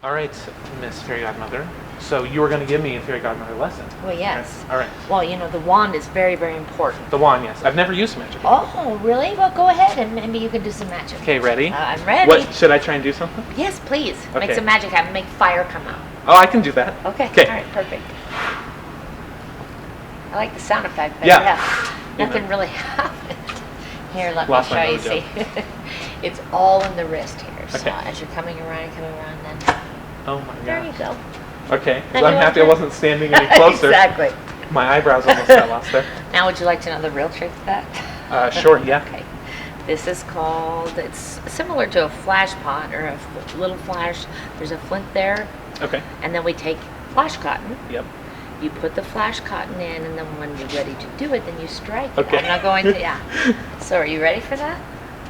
All right, Miss Fairy Godmother. So you were going to give me a Fairy Godmother lesson. Well, yes. All right. Well, you know, the wand is very, very important. The wand, yes. I've never used magic. Oh, really? Well, go ahead and maybe you can do some magic. Okay, ready? I'm ready. What, should I try and do something? Yes, please. Okay. Make some magic happen. Make fire come out. Oh, I can do that. Okay. Okay. All right, perfect. I like the sound effect, but Yeah. nothing really happened. Here, let Lost me my show you. mojo. See, it's all in the wrist here. So Okay. as you're coming around, then Oh my gosh. there you go. Okay, Now so I'm you happy want I wasn't standing any closer. Exactly. My eyebrows almost got lost there. Now, would you like to know the real trick to that? Sure, yeah. Okay. This is called, it's similar to a flash pot or a little flash. There's a flint there, Okay. and then we take flash cotton. Yep. You put the flash cotton in, and then when you're ready to do it, then you strike Okay. it. I'm not going to, yeah. So are you ready for that?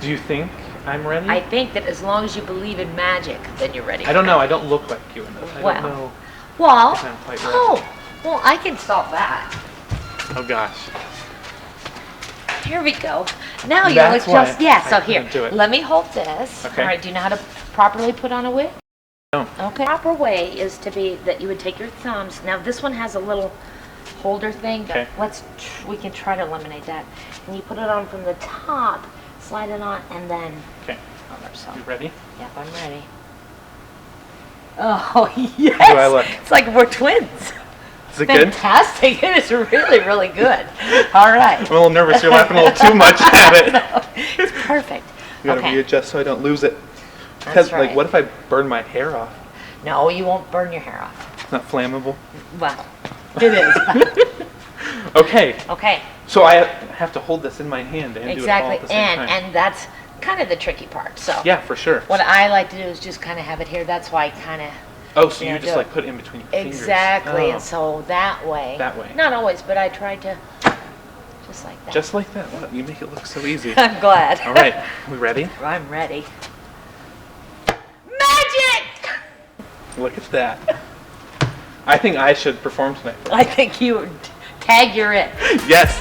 Do you think I'm ready? I think that as long as you believe in magic, then you're ready. I don't know. I don't look like you in this. I Well. don't know. Well, if I'm quite ready. well, I can solve that. Oh gosh. Here we go. Now you That's look why just, yeah, so I here, couldn't do it. let me hold this. Okay. All right, do you know how to properly put on a wig? No. Okay. Proper way is to be that you would take your thumbs. Now this one has a little holder thing, but Okay. we can try to eliminate that. And you put it on from the top, slide it on, and then Okay. over. So, You ready? yep, I'm ready. Oh yes! How do I look? It's like we're twins. Is it good? Fantastic! It is really, really good. All right. I'm a little nervous. You're laughing a little too much at it. No, it's perfect. You gotta Okay. readjust so I don't lose it. That's Because, right. like, what if I burn my hair off? No, you won't burn your hair off. It's not flammable. Well, it is. Okay. Okay. So I have to hold this in my hand and do it all Exactly. at the same time. And that's kind of the tricky part. So Yeah, for sure. what I like to do is just kind of have it here. That's why I kind of Oh, so Yeah, you just do like it. put it in between your fingers. exactly. Oh, And so that way. That way. Not always, but I try to just like that. just like that. Wow, you make it look so easy. I'm glad. All right, we ready? I'm ready. Magic! Look at that. I think I should perform tonight. I think you tag you're it. Yes.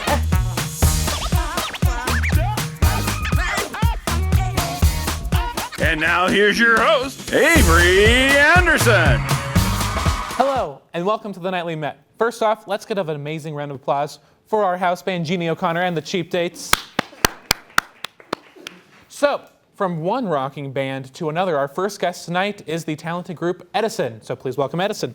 And now here's your host, Avery Anderson. Hello, and welcome to the Nightly Met. First off, let's give an amazing round of applause for our house band, Jeannie O'Connor and the Cheap Dates. So, from one rocking band to another, our first guest tonight is the talented group Edison. So please welcome Edison.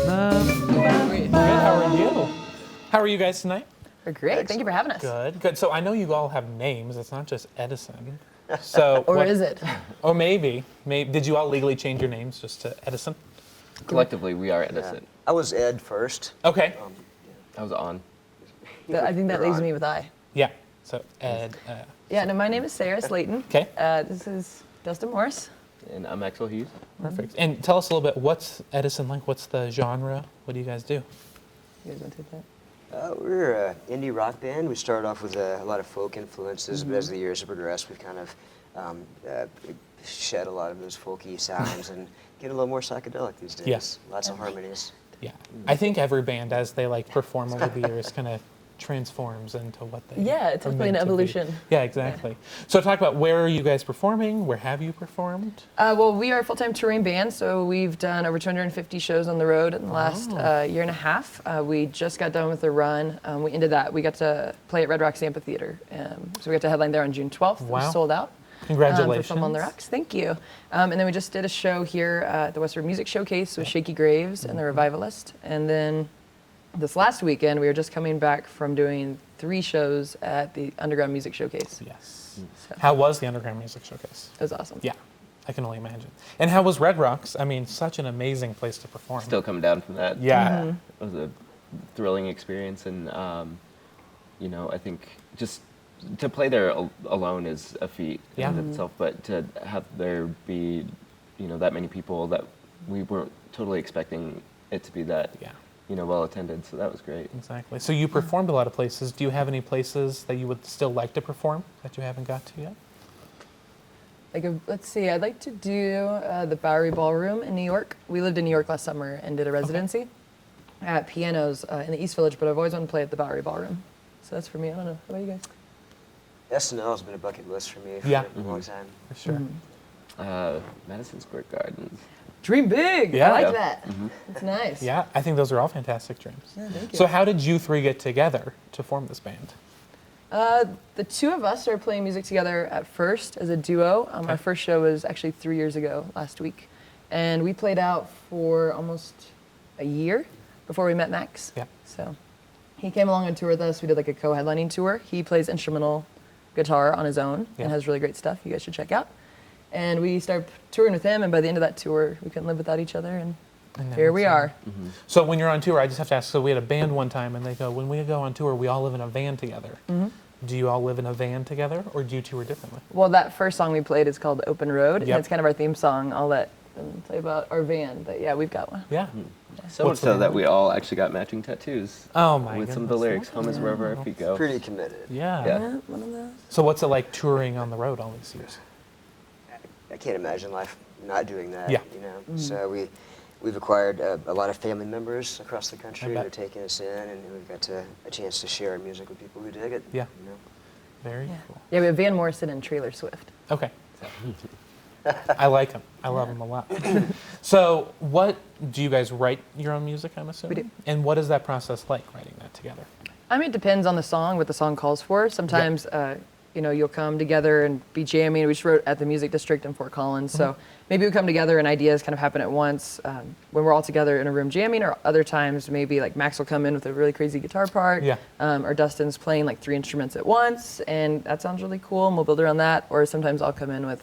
Good, how are you? How are you guys tonight? We're great. Thank you for having us. Good, good. So I know you all have names. It's not just Edison. So Or what- is it? Or maybe. Did you all legally change your names just to Edison? Collectively, we are Edison. I was Ed first. Okay. I was on. I think that You're leaves on. me with I. Yeah. So Ed. Yeah, no, my name is Sarah Slayton. Okay. This is Dustin Morris. And I'm Axel Hughes. Perfect. And tell us a little bit. What's Edison like? What's the genre? What do you guys do? You guys want to take that? We're an indie rock band. We started off with a lot of folk influences, but as the years have progressed, we've kind of shed a lot of those folky sounds and get a little more psychedelic these days. Yes. Lots of harmonies. Yeah. I think every band, as they like perform over the years, kind of transforms into what they. Yeah, it's are definitely an meant to be. evolution. Yeah, exactly. So talk about where are you guys performing? Where have you performed? Well, we are a full-time touring band, so we've done over 250 shows on the road in the last year and a half. We just got done with the run. We ended that. We got to play at Red Rocks Amphitheater. So we got to headline there on June 12th. It Wow. was sold out. Congratulations. For Film on the Rocks. Thank you. And then we just did a show here at the Westward Music Showcase with Shaky Graves and the Revivalist. And then this last weekend, we were just coming back from doing 3 shows at the Underground Music Showcase. Yes. So How was the Underground Music Showcase? it was awesome. Yeah, I can only imagine. And how was Red Rocks? I mean, such an amazing place to perform. Still coming down from that. Yeah. It was a thrilling experience, and I think just to play there alone is a feat Yeah. in itself. But to have there be, that many people that we weren't totally expecting it to be that, Yeah. well attended. So that was great. Exactly. So you performed a lot of places. Do you have any places that you would still like to perform that you haven't got to yet? let's see, I'd like to do the Bowery Ballroom in New York. We lived in New York last summer and did a residency at Pianos in the East Village, but I've always wanted to play at the Bowery Ballroom. So that's for me. I don't know. How about you guys? SNL has been a bucket list for me for Yeah. a long time. For sure. Madison Square Gardens. Dream big. Yeah. I like Yeah. that. It's nice. Yeah, I think those are all fantastic dreams. Yeah, thank you. So how did you three get together to form this band? The two of us started playing music together at first as a duo. Our first show was actually 3 years ago, last week. And we played out for almost a year before we met Max. Yeah. So he came along on tour with us. We did like a co-headlining tour. He plays instrumental guitar on his own Yeah. and has really great stuff you guys should check out. And we started touring with him, and by the end of that tour, we couldn't live without each other, and now here we it's, are. So when you're on tour, I just have to ask, so we had a band one time and they go, when we go on tour, we all live in a van together. Do you all live in a van together or do you tour differently? Well, that first song we played is called Open Road, and Yep. it's kind of our theme song. I'll let them tell you about our van, but yeah, we've got one. Yeah. So much the so band that name? we all actually got matching tattoos. Oh my With some of goodness. the lyrics, home is wherever our feet go. Pretty committed. Yeah. Yeah. Yeah, one of those. So what's it like touring on the road all these years? I can't imagine life not doing that. Yeah. You know. So we've acquired a lot of family members across the country bet. who are taking us in, and we've got a chance to share our music with people who dig it. Yeah. You know. Very Yeah. cool. Yeah, we have Van Morrison and Trailer Swift. Okay. I like them. I love them a lot. So what, do you guys write your own music, I'm assuming? We do. And what is that process like, writing that together? I mean, it depends on the song, what the song calls for. Sometimes, you know, you'll come together and be jamming. We just wrote at the Music District in Fort Collins, so maybe we come together and ideas kind of happen at once when we're all together in a room jamming, or other times maybe like Max will come in with a really crazy guitar part, Yeah. or Dustin's playing like 3 instruments at once, and that sounds really cool, and we'll build around that. Or sometimes I'll come in with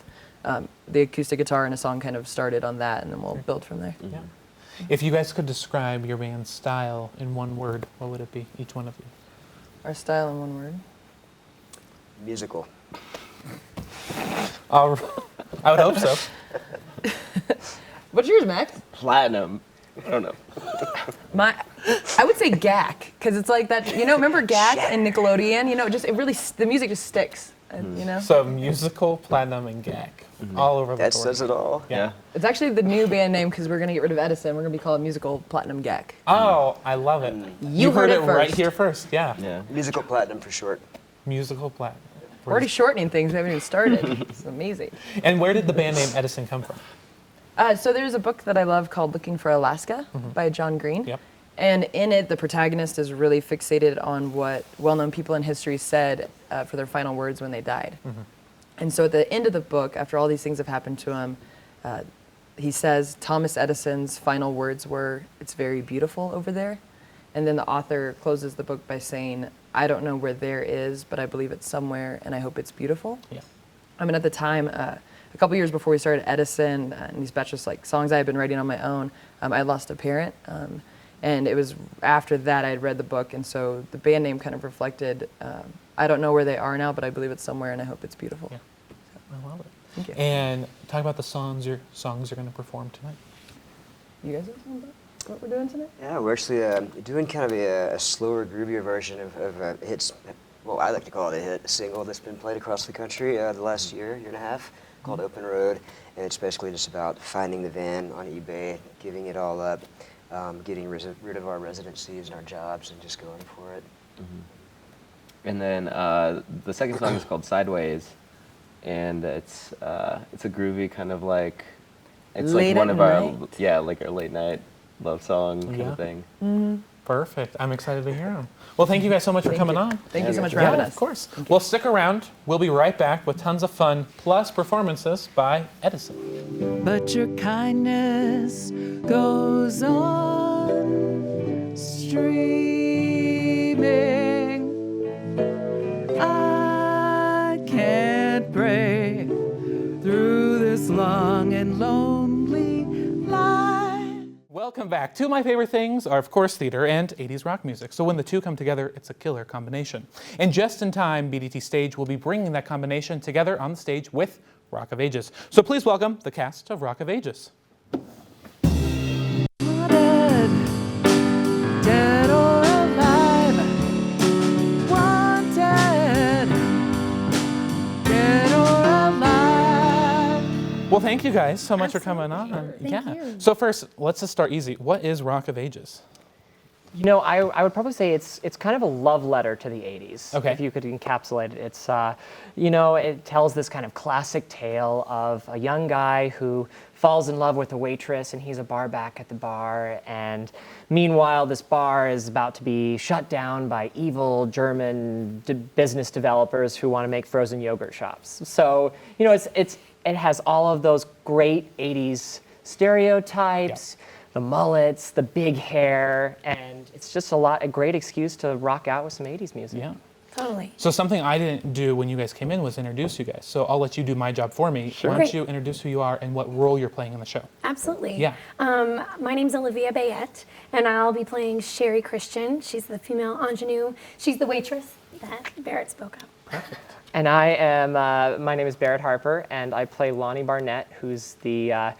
the acoustic guitar and a song kind of started on that, and then we'll build from there. Yeah. If you guys could describe your band's style in one word, what would it be, each one of you? Our style in one word. Musical. I would hope so. What's yours, Max? Platinum. I don't know. I would say GAC, because it's like that, you know, remember GAC and Nickelodeon? You know, the music just sticks, and, you know? So musical, platinum, and GAC, all over the That board. says it all. Yeah. It's actually the new band name, because we're going to get rid of Edison. We're going to be called Musical Platinum GAC. Oh, I love it. You heard it right first. here first, yeah. Yeah. Musical platinum for short. Musical, platinum. We're already shortening things. We haven't even started. It's amazing. And where did the band name Edison come from? So there's a book that I love called Looking for Alaska by John Green. Yep. And in it, the protagonist is really fixated on what well-known people in history said for their final words when they died. And so at the end of the book, after all these things have happened to him, he says Thomas Edison's final words were, "It's very beautiful over there." And then the author closes the book by saying, "I don't know where there is, but I believe it's somewhere, and I hope it's beautiful." Yeah. I mean, at the time, a couple years before we started Edison, and these batches like songs I had been writing on my own, I lost a parent. And it was after that I had read the book, and so the band name kind of reflected, I don't know where they are now, but I believe it's somewhere, and I hope it's beautiful. Yeah. I love it. Thank you. And talk about the songs you're going to perform tonight. You guys know something about what we're doing tonight? Yeah, we're actually doing kind of a slower, groovier version of hits. Well, I like to call it a hit, a single that's been played across the country the last year and a half, called Open Road. And it's basically just about finding the van on eBay, giving it all up, getting rid of our residencies and our jobs, and just going for it. And then the second song is called Sideways, and it's a groovy kind of like, it's Late like one at of our night. like our late night love song kind Yeah. of thing. Perfect. I'm excited to hear them. Well, thank you guys so much for coming on. Thank you so much for Yeah, having us. of course. Well, stick around. We'll be right back with tons of fun, plus performances by Edison. But your kindness goes on streaming. I can't break through this long and lonely line. Welcome back. Two of my favorite things are, of course, theater and 80s rock music. So when the two come together, it's a killer combination. And just in time, BDT Stage will be bringing that combination together on the stage with Rock of Ages. So please welcome the cast of Rock of Ages. Wanted, dead or alive. Wanted, dead or alive. Well, thank you guys so much for coming on. Thank you. So first, let's just start easy. What is Rock of Ages? You know, I would probably say it's kind of a love letter to the 80s, Okay. if you could encapsulate it. It's, you know, it tells this kind of classic tale of a young guy who falls in love with a waitress, and he's a bar back at the bar, and meanwhile this bar is about to be shut down by evil German business developers who want to make frozen yogurt shops. So, you know, it has all of those great 80s stereotypes, the mullets, the big hair, and it's just a great excuse to rock out with some 80s music. Yeah. Totally. So something I didn't do when you guys came in was introduce you guys. So I'll let you do my job for me. Why don't Great. you introduce who you are and what role you're playing in the show? Absolutely. Yeah. My name's Olivia Bayette, and I'll be playing Sherry Christian. She's the female ingenue. She's the waitress that Barrett spoke of. Perfect. And I am, my name is Barrett Harper, and I play Lonnie Barnett, who's the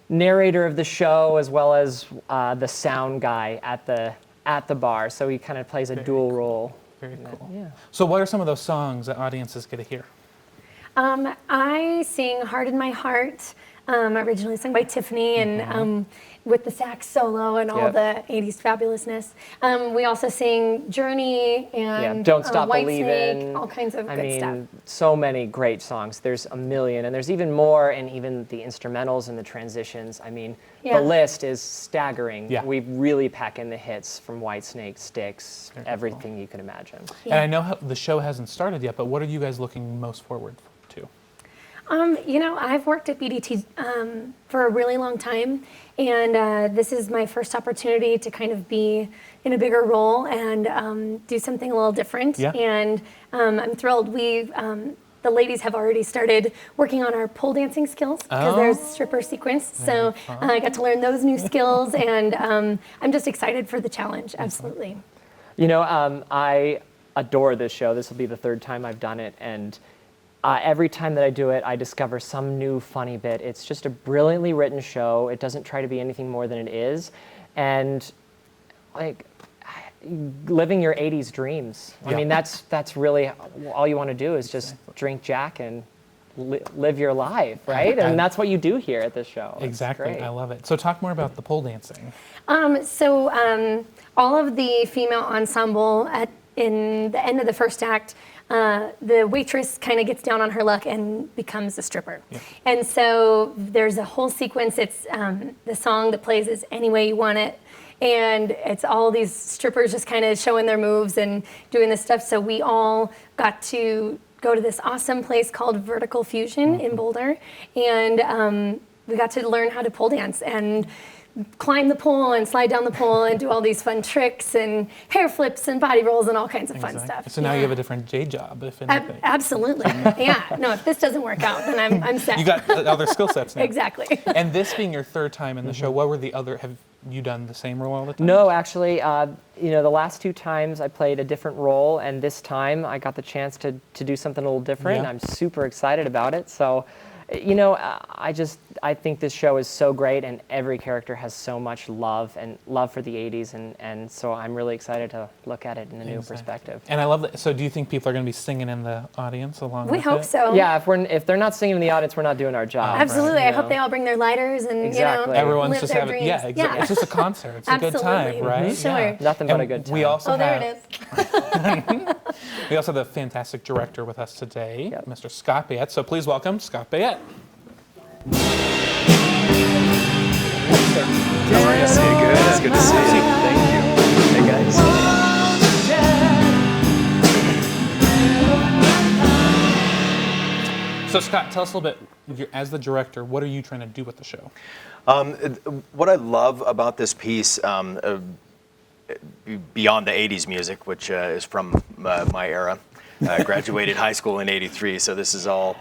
narrator of the show, as well as the sound guy at the bar. So he kind of plays a dual role. Very cool. Yeah. So what are some of those songs that audiences get to hear? I sing Heart in My Heart, originally sung by Tiffany, and with the sax solo and all Yep. the 80s fabulousness. We also sing Journey and Don't Stop White Believin'. Snake, all kinds of I good mean, stuff. so many great songs. There's a million, and there's even more, and even the instrumentals and the transitions. I mean, Yeah. the list is staggering. Yeah. We really pack in the hits from White Snake, Styx, everything you can imagine. And I know the show hasn't started yet, but what are you guys looking most forward to? You know, I've worked at BDT for a really long time, and this is my first opportunity to kind of be in a bigger role and do something a little different. Yeah. And I'm thrilled. The ladies have already started working on our pole dancing skills because there's a stripper sequence. So I got to learn those new skills, and I'm just excited for the challenge. Absolutely. You know, I adore this show. This will be the third time I've done it, and every time that I do it, I discover some new funny bit. It's just a brilliantly written show. It doesn't try to be anything more than it is, and like living your 80s dreams. I Yeah. mean, that's really all you want to do is just drink Jack and live your life, right? And that's what you do here at this show. It's Exactly. great. I love it. So talk more about the pole dancing. All of the female ensemble in the end of the first act, the waitress kind of gets down on her luck and becomes a stripper. Yeah. And so there's a whole sequence. It's the song that plays is Any Way You Want It. And it's all these strippers just kind of showing their moves and doing this stuff. So we all got to go to this awesome place called Vertical Fusion in Boulder. And we got to learn how to pole dance and climb the pole and slide down the pole and do all these fun tricks and hair flips and body rolls and all kinds of fun stuff. So now you have a different day job, if anything. Absolutely. Yeah. No, if this doesn't work out, then I'm set. You got other skill sets now. Exactly. And this being your third time in the show, what were the other? Have you done the same role all the time? No, actually, you know, the last two times I played a different role, and this time I got the chance to do something a little different. Yeah. I'm super excited about it. So, you know, I think this show is so great, and every character has so much love for the 80s, and so I'm really excited to look at it in a new perspective. And I love that. So do you think people are going to be singing in the audience along We with hope it? so. Yeah, if they're not singing in the audience, we're not doing our job. Absolutely. right? I You hope know? they all bring their lighters and Exactly. Everyone's live just their having, dreams. yeah, exactly. It's just a concert. It's a good time, Absolutely. right? Sure. Yeah. Nothing but And a good time. We also Oh, there have, it is. We also have the fantastic director with us today, Yep. Mr. Scott Bayette. So please welcome Scott Bayette. How are you? See you good. It's good to see you. Thank you. Hey guys. So Scott, tell us a little bit, as the director, what are you trying to do with the show? What I love about this piece, beyond the 80s music, which is from my era, I graduated high school in '83, so this is all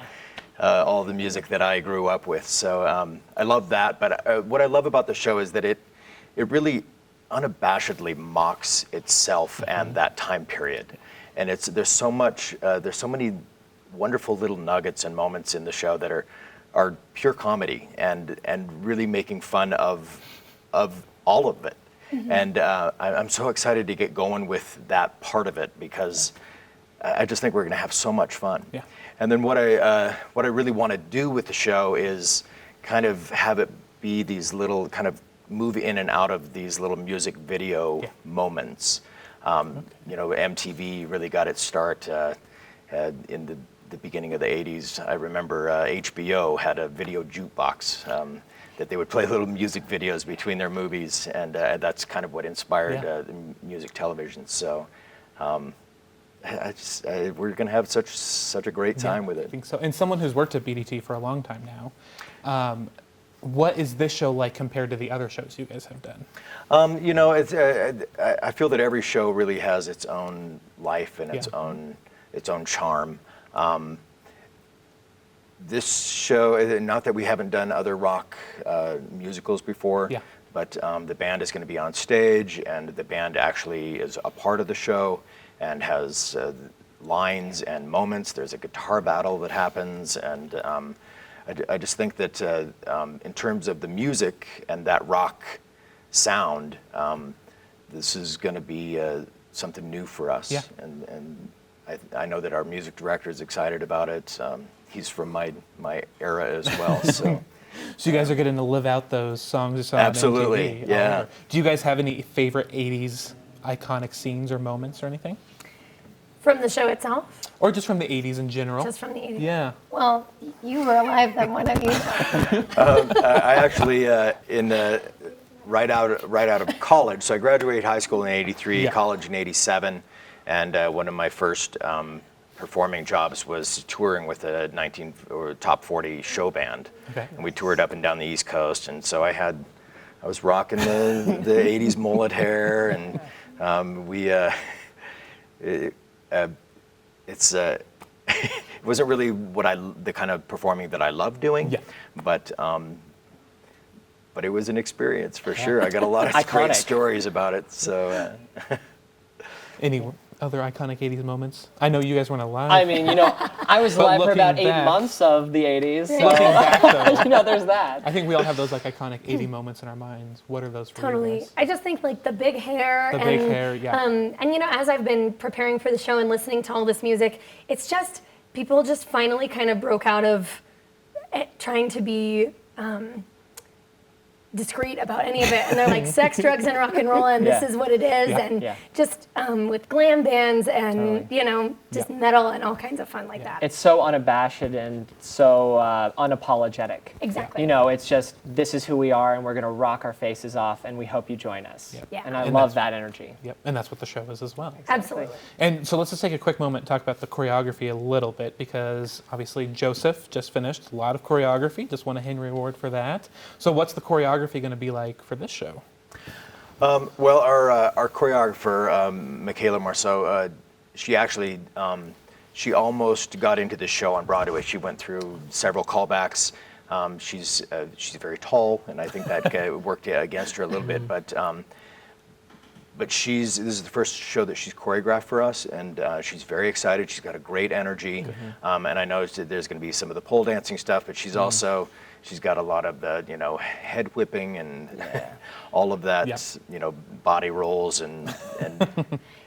the music that I grew up with. So I love that. But what I love about the show is that it really unabashedly mocks itself and that time period. And there's so many wonderful little nuggets and moments in the show that are pure comedy and really making fun of all of it. And I'm so excited to get going with that part of it because I just think we're going to have so much fun. Yeah. And then what I really want to do with the show is kind of have it be these little kind of move in and out of these little music video moments. You know, MTV really got its start in the beginning of the 80s. I remember HBO had a video jukebox that they would play little music videos between their movies, and that's kind of what inspired the music television. So we're going to have such a great time with it. I think so. And someone who's worked at BDT for a long time now, what is this show like compared to the other shows you guys have done? You know, I feel that every show really has its own life and its own charm. This show, not that we haven't done other rock musicals before, but the band is going to be on stage, and the band actually is a part of the show and has lines and moments. There's a guitar battle that happens, and I just think that in terms of the music and that rock sound, this is going to be something new for us. And I know that our music director is excited about it. He's from my era as well. So you guys are getting to live out those songs you saw on absolutely, MTV. yeah. Do you guys have any favorite 80s iconic scenes or moments or anything? From the show itself? Or just from the 80s in general? Just from the 80s? Yeah. Well, you were alive then, why don't you? I actually, right out of college, so I graduated high school in '83, college in '87, and one of my first performing jobs was touring with a top 40 show band. Okay. And we toured up and down the East Coast, and so I was rocking the 80s mullet hair, and it wasn't really the kind of performing that I love doing, but it was an experience for sure. I got a lot of great stories about it. So, any other iconic 80s moments? I know you guys weren't alive. I mean, you know, I was alive for about 8 months of the 80s. So looking back, though, you know, there's that. I think we all have those like iconic 80 moments in our minds. What are those for you guys? I just think like the big hair. The big hair, yeah. And you know, as I've been preparing for the show and listening to all this music, it's just, people just finally kind of broke out of trying to be discreet about any of it, and they're like sex, drugs, and rock and roll, and this is what it is, and just with glam bands and you know, just metal and all kinds of fun like that. It's so unabashed and so unapologetic. Exactly. You know, it's just, this is who we are, and we're going to rock our faces off, and we hope you join us. And I love that energy. Yep, and that's what the show is as well. Absolutely. And so let's just take a quick moment and talk about the choreography a little bit, because obviously Joseph just finished a lot of choreography. Just won a Henry Award for that. So what's the choreography going to be like for this show? Well, our choreographer, Michaela Marceau, she actually, she almost got into the show on Broadway. She went through several callbacks. She's very tall, and I think that worked against her a little bit. But this is the first show that she's choreographed for us, and she's very excited. She's got a great energy, and I know that there's going to be some of the pole dancing stuff, but she's also, she's got a lot of the, you know, head whipping and all of that, you know, body rolls and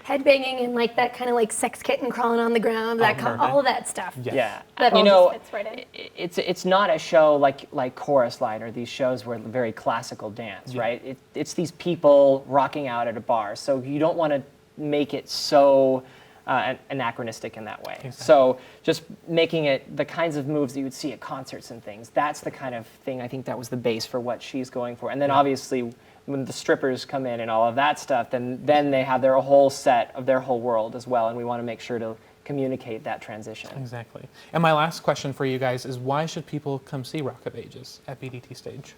head banging and like that kind of like sex kitten crawling on the ground, all of that stuff. Yeah, that you all know, just fits right in. it's not a show like Chorus Line or these shows where very classical dance, right? It's these people rocking out at a bar, so you don't want to make it so anachronistic in that way. Exactly. So just making it the kinds of moves that you would see at concerts and things, that's the kind of thing I think that was the base for what she's going for. And then obviously when the strippers come in and all of that stuff, then they have their whole set of their whole world as well, and we want to make sure to communicate that transition. Exactly. And my last question for you guys is, why should people come see Rock of Ages at BDT Stage?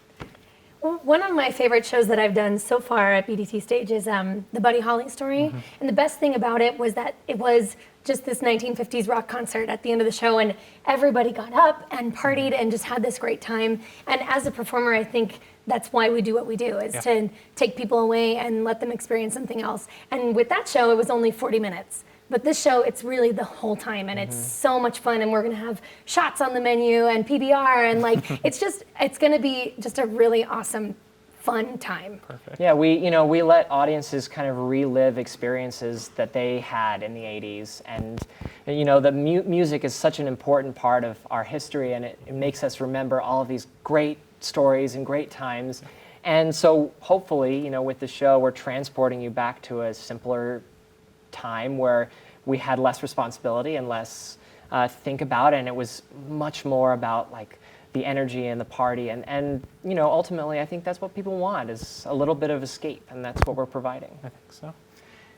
Well, one of my favorite shows that I've done so far at BDT Stage is the Buddy Holly story. And the best thing about it was that it was just this 1950s rock concert at the end of the show, and everybody got up and partied and just had this great time. And as a performer, I think that's why we do what we do, is to take people away and let them experience something else. And with that show, it was only 40 minutes. But this show, it's really the whole time, and it's so much fun, and we're gonna have shots on the menu and PBR, and like, it's gonna be just a really awesome, fun time. Perfect. Yeah, we let audiences kind of relive experiences that they had in the 80s, and you know, the music is such an important part of our history, and it makes us remember all of these great stories and great times. And so hopefully, you know, with the show, we're transporting you back to a simpler time where we had less responsibility and less think about it, and it was much more about like the energy and the party, and you know, ultimately I think that's what people want, is a little bit of escape, and that's what we're providing. I think so.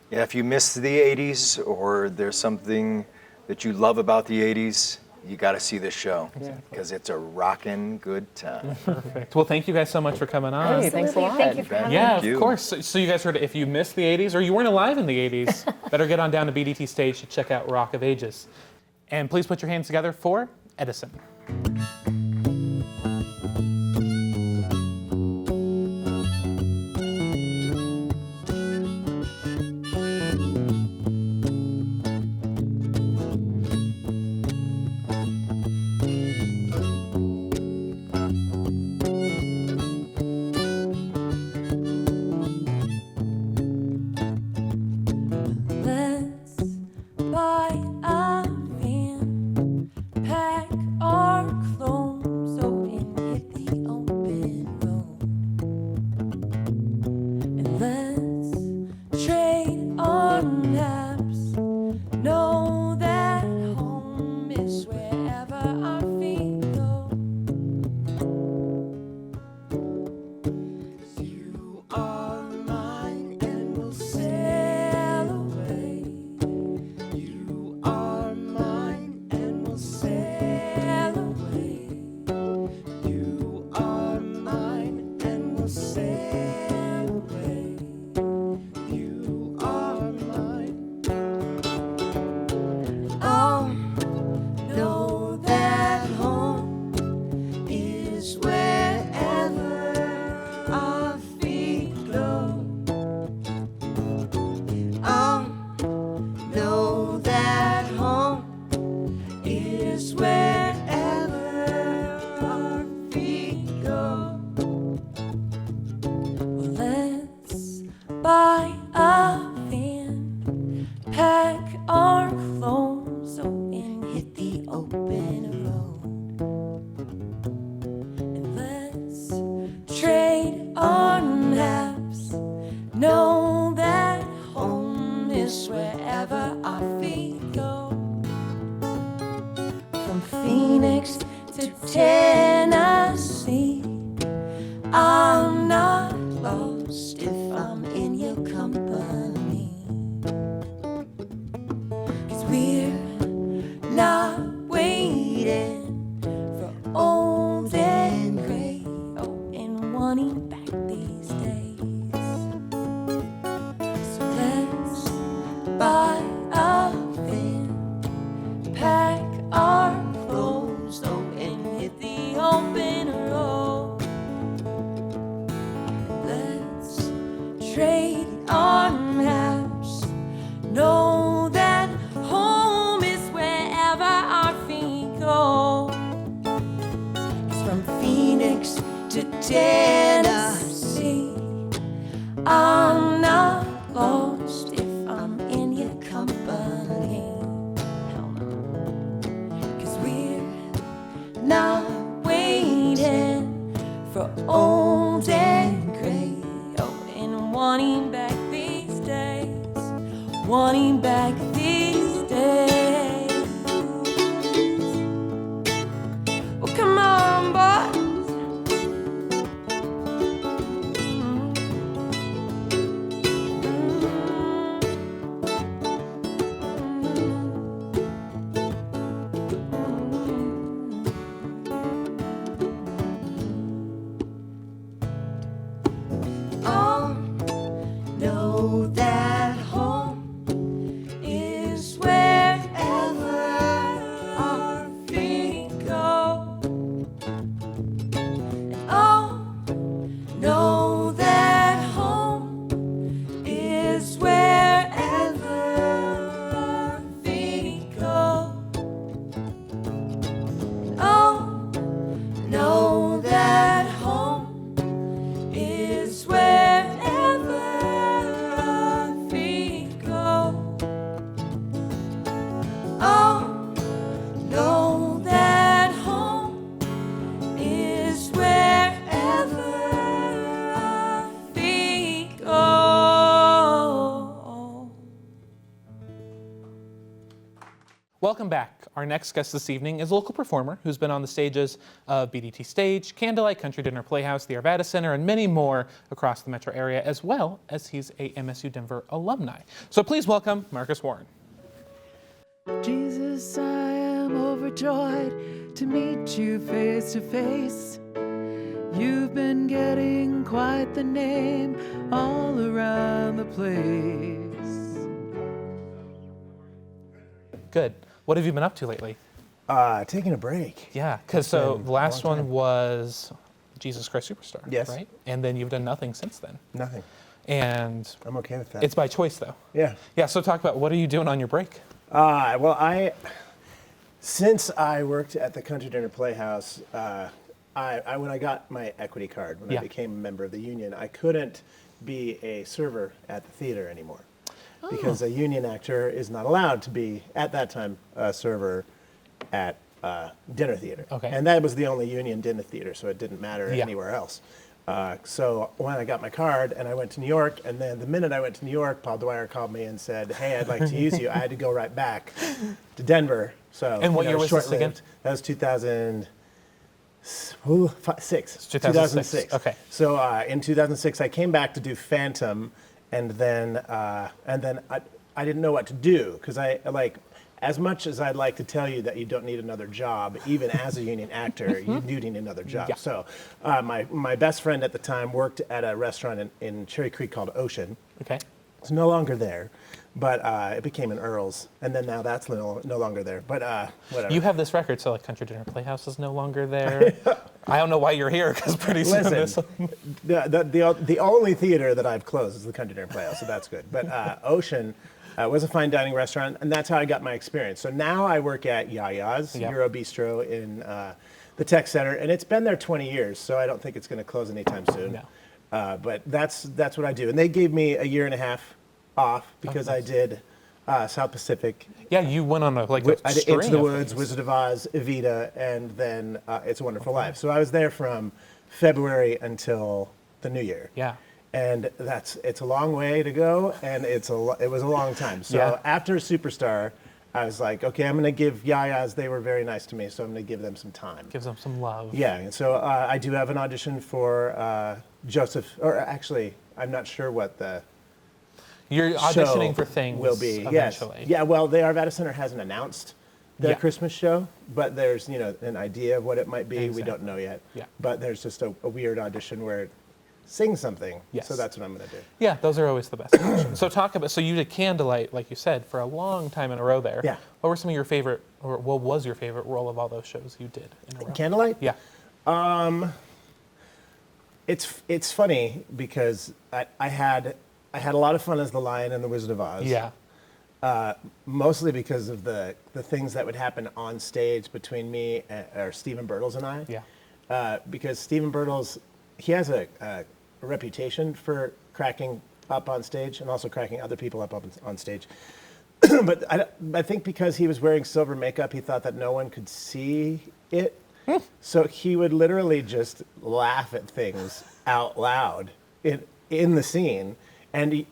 Yeah, if you miss the 80s or there's something that you love about the 80s, you got to see this show because it's a rockin' good time. Perfect. Well, thank you guys so much for coming on. Hey, thanks a lot. Thank you for having Yeah, us. of course. So you guys heard it. If you missed the 80s or you weren't alive in the 80s, better get on down to BDT Stage to check out Rock of Ages. And please put your hands together for Edison. Let's buy a van, pack our clothes, open, hit the open road. And let's trade our maps, know that home is wherever our feet go. You are mine and we'll sail away. You are mine and we'll sail away. You are mine and we'll sail away. You are mine. Oh, know that home is wherever our feet go. Oh, know that home is wherever our feet go. Well, let's buy a van, pack our clothes, and hit the open road. And let's trade our maps, know that home is wherever our feet go. From Phoenix to Tennessee, I'm not lost if I'm in your company. 'Cause we're not waiting for old and gray, oh, and wanting back these days. So let's buy a van, pack our clothes, oh, and hit the open road. Let's trade our maps, know that home is wherever our feet go. It's from Phoenix to Tennessee, I'm not lost if I'm in your company. Hell no. 'Cause we're not waiting for old and gray, oh, and wanting back these days, wanting back these days. Well, come on, boys. Welcome back. Our next guest this evening is a local performer who's been on the stages of BDT Stage, Candlelight, Country Dinner Playhouse, the Arvada Center, and many more across the metro area, as well as he's a MSU Denver alumni. So please welcome Markus Warren. Jesus, I am overjoyed to meet you face to face. You've been getting quite the name all around the place. Good. What have you been up to lately? Taking a break. Yeah, because the last one was Jesus Christ Superstar, yes, right? And then you've done nothing since then. Nothing. And I'm okay with that. It's by choice, though. Yeah. Yeah, so talk about what are you doing on your break? Since I worked at the Country Dinner Playhouse, when I got my equity card, when I became a member of the union, I couldn't be a server at the theater anymore. Because a union actor is not allowed to be, at that time, a server at dinner theater. Okay. And that was the only union dinner theater, so it didn't matter anywhere else. So when I got my card and I went to New York, and then the minute I went to New York, Paul Dwyer called me and said, hey, I'd like to use you. I had to go right back to Denver. So, and what year was this again? That was 2006. 2006. Okay. So in 2006, I came back to do Phantom, and then I didn't know what to do, because as much as I'd like to tell you that you don't need another job, even as a union actor, you do need another job. Yeah. So my best friend at the time worked at a restaurant in Cherry Creek called Ocean. Okay. It's no longer there, but it became an Earl's, and then now that's no longer there. But whatever. You have this record, so like Country Dinner Playhouse is no longer there. I don't know why you're here, because pretty soon the only theater that I've closed is the Country Dinner Playhouse, so that's good. But Ocean was a fine dining restaurant, and that's how I got my experience. So now I work at Yaya's Euro Bistro in the Tech Center, and it's been there 20 years, so I don't think it's going to close anytime soon. No. But that's what I do. And they gave me a year and a half off because I did South Pacific. Yeah, you went on a I did Into the Woods, Wizard of Oz, Evita, and then It's a Wonderful Life. So I was there from February until the New Year. Yeah. And it's a long way to go, and it was a long time. So after Superstar, I was like, okay, I'm going to give Yaya's. They were very nice to me, so I'm going to give them some time. Give them some love. Yeah, and so I do have an audition for Joseph, or actually, I'm not sure what the You're auditioning for things will be. Eventually. Yes. Yeah, well, the Arvada Center hasn't announced their Christmas show, but there's an idea of what it might be. Exactly. We don't know yet. Yeah. But there's just a weird audition where it sings something. Yes. So that's what I'm going to do. Yeah, those are always the best auditions. So you did Candlelight, like you said, for a long time in a row there. Yeah. What were some of your favorite, or what was your favorite role of all those shows you did in a row? Candlelight? Yeah. It's funny because I had a lot of fun as the Lion and the Wizard of Oz. Yeah. Mostly because of the things that would happen on stage between me or Stephen Birtles and I. Yeah. Because Stephen Birtles, he has a reputation for cracking up on stage and also cracking other people up on stage. But I think because he was wearing silver makeup, he thought that no one could see it. So he would literally just laugh at things out loud in the scene. And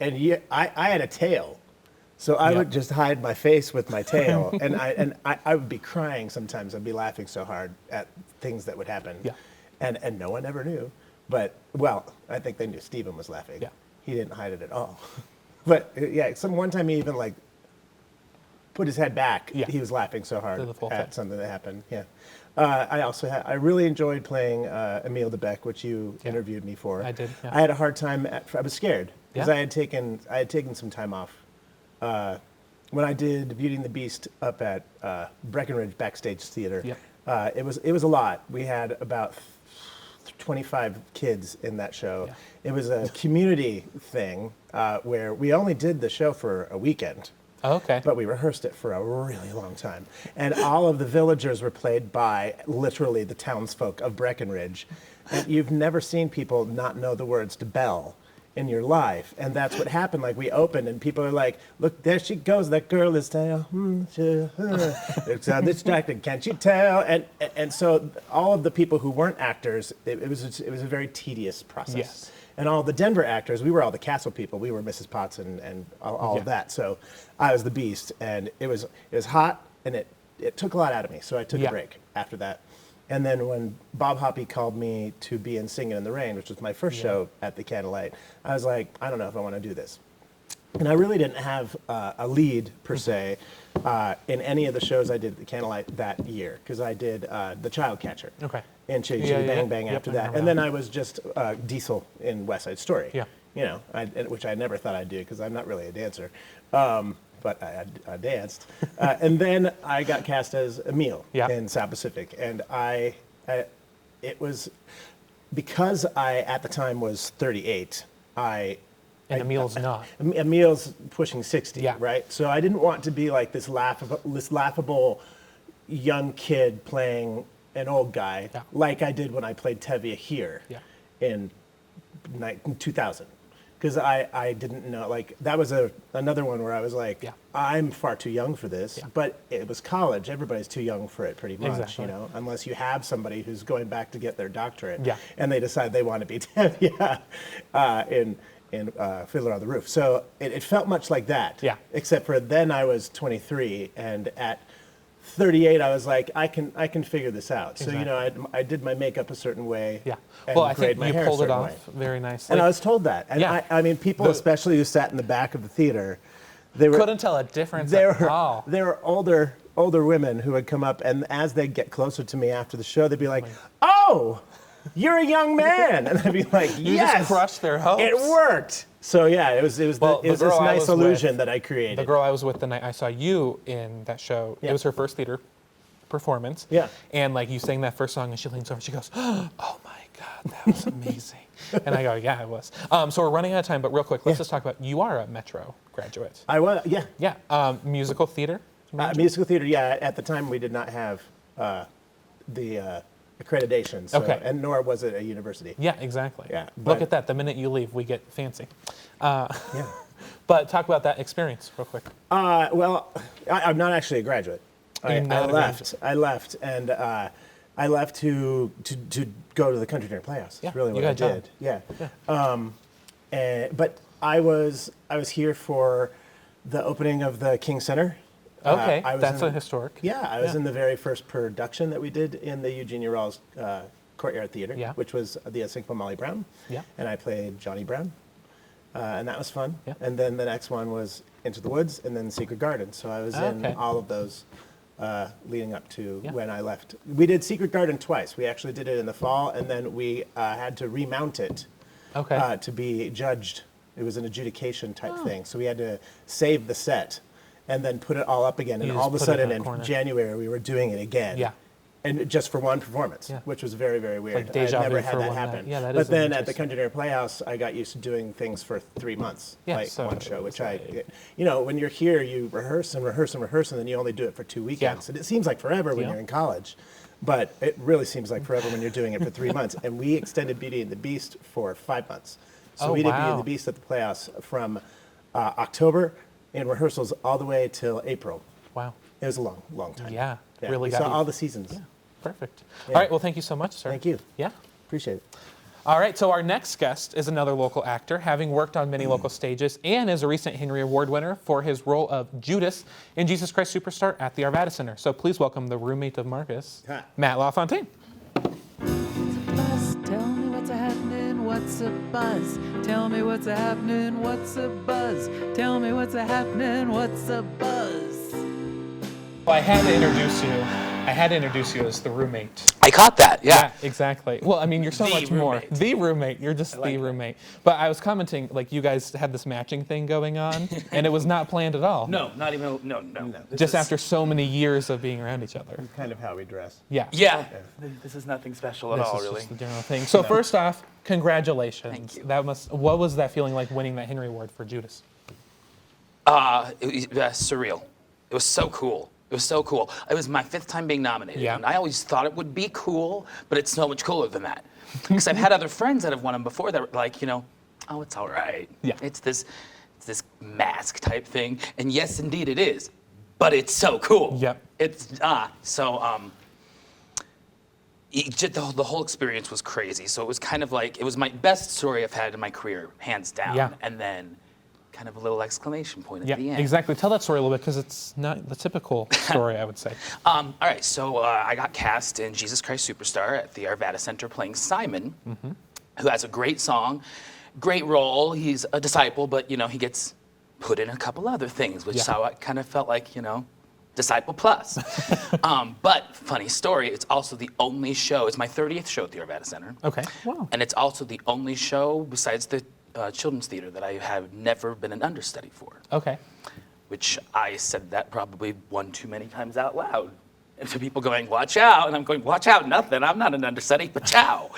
I had a tail. So I would just hide my face with my tail, and I would be crying sometimes. I'd be laughing so hard at things that would happen, and no one ever knew. But I think they knew Stephen was laughing. Yeah. He didn't hide it at all. But one time he even put his head back. Yeah. He was laughing so hard at something that happened. Yeah. I really enjoyed playing Emile de Beck, which you interviewed me for. I did. Yeah. I had a hard time. I was scared because I had taken some time off. When I did Beauty and the Beast up at Breckenridge Backstage Theater, it was a lot. We had about 25 kids in that show. Yeah. It was a community thing where we only did the show for a weekend. Oh, okay. But we rehearsed it for a really long time. And all of the villagers were played by literally the townsfolk of Breckenridge. And you've never seen people not know the words to Belle in your life. And that's what happened. We opened and people are like, look, there she goes, that girl is there. It's distracted, can't you tell? And so all of the people who weren't actors, it was a very tedious process. Yes. And all the Denver actors, we were all the castle people. We were Mrs. Potts and all of that. So I was the Beast, and it was hot it took a lot out of me. So I took Yeah. a break after that. And then when Bob Hoppe called me to be in Singin' in the Rain, which was my first show at the Candlelight, I was like, I don't know if I want to do this. And I really didn't have a lead, per se, in any of the shows I did at the Candlelight that year, because I did The Child Catcher. Okay. And Chitty Yeah, Chitty yeah, Bang yeah. Bang Yep, after I that. remember And that. then I was just Diesel in West Side Story. Yeah. You know, which I never thought I'd do, because I'm not really a dancer. But I danced. And then I got cast as Emile in South Pacific. And it was, because I, at the time, was 38, And Emile's not. Emile's pushing 60, right? So I didn't want to be like this laughable young kid playing an old guy, like I did when I played Tevye here in 2000. Because I didn't know, like, that was another one where I was like, I'm far too young for this. But it was college. Everybody's too young for it, pretty much, Exactly. you know, unless you have somebody who's going back to get their doctorate. Yeah. And they decide they want to be Tevye in Fiddler on the Roof. So it felt much like that. Yeah. Except for then I was 23, and at 38 I was like, I can figure this out. So, you know, I did my makeup a certain way. Yeah. And Well, I grayed think my you hair a pulled it certain off way. very nicely. And I was told that. And Yeah. I mean, people, especially who sat in the back of the theater, they couldn't tell a difference at all. They were older women who would come up, and as they'd get closer to me after the show, they'd be like, "Oh, you're a young man," and I'd be like, You "Yes, just crushed their hopes. it worked." So yeah, it was this nice illusion that I created. The girl I was with the night I saw you in that show, it was her first theater performance. Yeah. And like you sang that first song, and she leans over and she goes, "Oh my God, that was amazing." And I go, "Yeah, it was." So we're running out of time, but real quick, let's just talk about, you are a Metro graduate. I was, yeah. Yeah. Musical theater? Musical theater, yeah. At the time, we did not have the accreditation, so, Okay. and nor was it a university. Yeah, exactly. Yeah, Look but- at that. The minute you leave, we get fancy. Yeah. But talk about that experience real quick. Well, I'm not actually a graduate. I You're not a left. I left, and I left to go to the Country Dinner Playhouse. Yeah, That's really you what got I a job. did. Yeah. But I was here for the opening of the King Center. Okay, I was that's in- a historic. Yeah, I was in the very first production that we did in the Eugenia Rawls Courtyard Theater, Yeah. which was The Unsinkable Molly Brown. Yeah. And I played Johnny Brown. And that was fun. Yeah. And then the next one was Into the Woods, and then Secret Garden. So I was in Okay. all of those leading up to Yeah. when I left. We did Secret Garden twice. We actually did it in the fall, and then we had to remount it Okay. to be judged. It was an adjudication type Oh. thing. So we had to save the set and then put it all up again. You And just all of a put it in sudden a in corner. January, we were doing it again. Yeah. And just for one performance, Yeah. which was very, very weird. like deja I'd never vu had for that one night. happen. Yeah, that but is then at the interesting. Country Dinner Playhouse, I got used to doing things for 3 months, Yeah, like so one show, it which was I, like- you know, when you're here, you rehearse and rehearse and rehearse, and then you only do it for 2 weekends. And it seems like forever when Yeah. you're in college, but it really seems like forever when you're doing it for 3 months. And we extended Beauty and the Beast for 5 months. So Oh, we did Beauty wow. and the Beast at the Playhouse from October in rehearsals all the way till April. Wow. It was a long, long time. Yeah, really we got saw you. all the seasons. Yeah. Perfect. Yeah. All right. Well, thank you so much, sir. Thank you. Yeah. Appreciate it. All right, so our next guest is another local actor, having worked on many local stages and is a recent Henry Award winner for his role of Judas in Jesus Christ Superstar at the Arvada Center. So please welcome the roommate of Markus, Hi. Matt LaFontaine. Buzz, tell me what's a-happening, what's a buzz? Tell me what's a-happening, what's a buzz? Tell me what's a-happening, what's a buzz? Well, I had to introduce you as the roommate. I caught that, yeah. Exactly. Well, I mean, you're so The much more. roommate. The roommate. You're just the roommate. But I was commenting, like, you guys had this matching thing going on, and it was not planned at all. No, not even, no. Just after so many years of being around each other. Kind of how we dress. Yeah. Yeah. This is nothing special at This all, is really. just the general thing. So first off, congratulations. Thank you. What was that feeling like winning that Henry Award for Judas? It was surreal. It was so cool. It was so cool. It was my 5th time being nominated. Yeah. And I always thought it would be cool, but it's so much cooler than that. Because I've had other friends that have won them before that were like, you know, oh, it's all right. Yeah. It's this mask type thing. And yes, indeed it is. But it's so cool. Yep. The whole experience was crazy. So it was kind of like, it was my best story I've had in my career, hands down. Yeah. And then kind of a little exclamation point at the end. Exactly. Tell that story a little bit because it's not the typical story, I would say. All right, so I got cast in Jesus Christ Superstar at the Arvada Center playing Simon, who has a great song, great role. He's a disciple, but, he gets put in a couple other things, which so I kind of felt like, disciple plus. But funny story, it's also the only show, it's my 30th show at the Arvada Center. Okay. Wow. And it's also the only show besides the children's theater that I have never been an understudy for. Okay. Which I said that probably one too many times out loud. And to people going, watch out. And I'm going, watch out, nothing. I'm not an understudy, but ciao.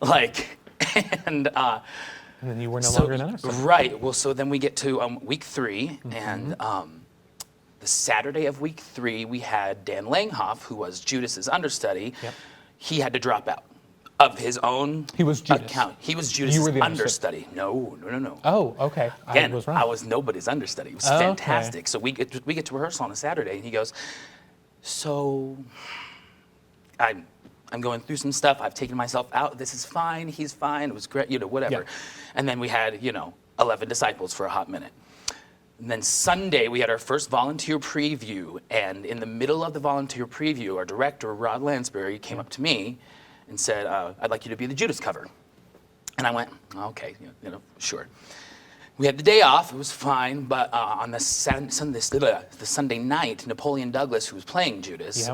And then you were no longer an understudy. Right. Well, so then we get to week 3, and the Saturday of week 3, we had Dan Langhoff, who was Judas's understudy. Yep. He had to drop out of his own account. He was Judas's You were the understudy. No. Oh, okay. Again, I was wrong. I was nobody's understudy. It was fantastic. So we get to rehearsal on a Saturday, and he goes, so I'm going through some stuff. I've taken myself out. This is fine. He's fine. It was great, whatever. Yeah. And then we had, 11 disciples for a hot minute. And then Sunday, we had our first volunteer preview. And in the middle of the volunteer preview, our director, Rod Lansbury, came up to me and said, I'd like you to be the Judas cover. And I went, okay, sure. We had the day off, it was fine, but on the Sunday night, Napoleon Douglas, who was playing Judas,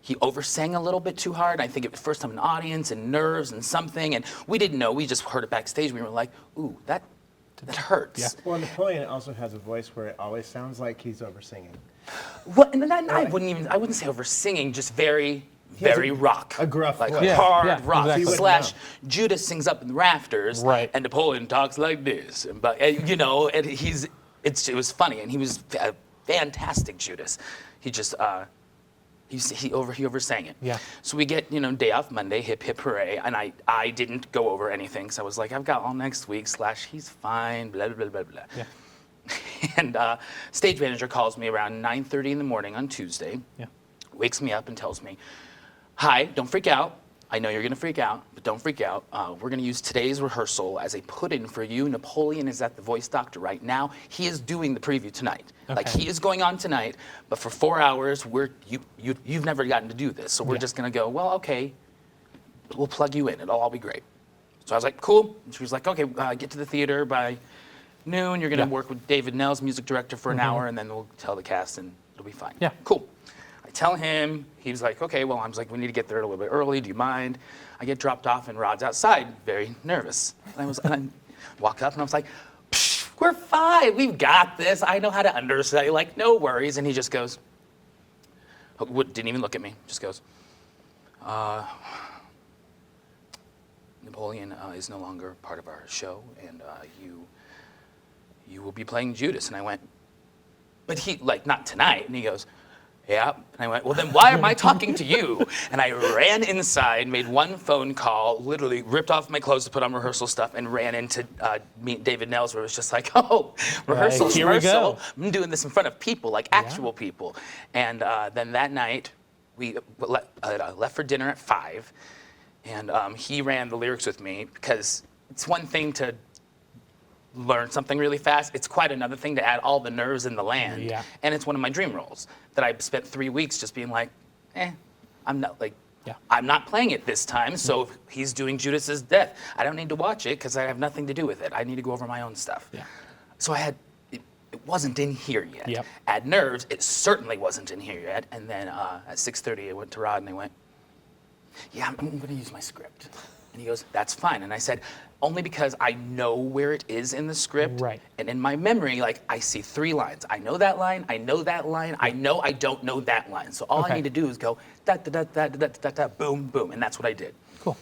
he oversang a little bit too hard. I think it was first time in audience and nerves and something, and we didn't know, we just heard it backstage. We were like, ooh, that hurts. Yeah. Well, Napoleon also has a voice where it always sounds like he's over-singing. Well, and I wouldn't say over-singing, just very rock. A gruff voice. Hard rock. Exactly. / Judas sings up in the rafters, and Napoleon talks like this. But it was funny, and he was a fantastic Judas. He just he oversang it. Yeah. So we get day off Monday, hip hip hooray, and I didn't go over anything, so I was like, I've got all next week / he's fine, blah blah blah blah. Yeah. And stage manager calls me around 9:30 in the morning on Tuesday. Yeah. Wakes me up and tells me, hi, don't freak out. I know you're going to freak out, but don't freak out. We're going to use today's rehearsal as a put-in for you. Napoleon is at the voice doctor right now. He is doing the preview tonight. Okay. He is going on tonight, but for 4 hours, you've never gotten to do this. So we're just going to go, well, okay, we'll plug you in. It'll all be great. So I was like, cool. And she was like, okay, get to the theater by noon. You're going to work with David Nell's music director for an hour, and then we'll tell the cast, and it'll be fine. Yeah. Cool. I tell him, he's like, okay, well, I was like, we need to get there a little bit early, do you mind? I get dropped off and Rod's outside, very nervous. And I walk up and I was like, we're fine, we've got this. I know how to understudy, like, no worries. And he just goes, didn't even look at me, just goes, Napoleon is no longer part of our show, and you will be playing Judas. And I went, but he, not tonight. And he goes, yeah. And I went, well, then why am I talking to you? And I ran inside, made one phone call, literally ripped off my clothes to put on rehearsal stuff, and ran in to meet David Nels, where it was just like, oh, rehearsal. Here we go. I'm doing this in front of people, like actual people. And then that night, we left for dinner at 5, and he ran the lyrics with me, because it's one thing to learn something really fast. It's quite another thing to add all the nerves in the land. Yeah. And it's one of my dream roles that I spent 3 weeks just being like, I'm not playing it this time. So if he's doing Judas's death, I don't need to watch it because I have nothing to do with it. I need to go over my own stuff. Yeah. So it wasn't in here yet. Yep. Add nerves, it certainly wasn't in here yet. And then at 6:30, I went to Rod and I went, yeah, I'm going to use my script. And he goes, that's fine. And I said, only because I know where it is in the script. Right. And in my memory, I see 3 lines. I know that line, I know that line, I know I don't know that line. So all I need to do is go, da da da da da da da, boom, boom. And that's what I did. Cool.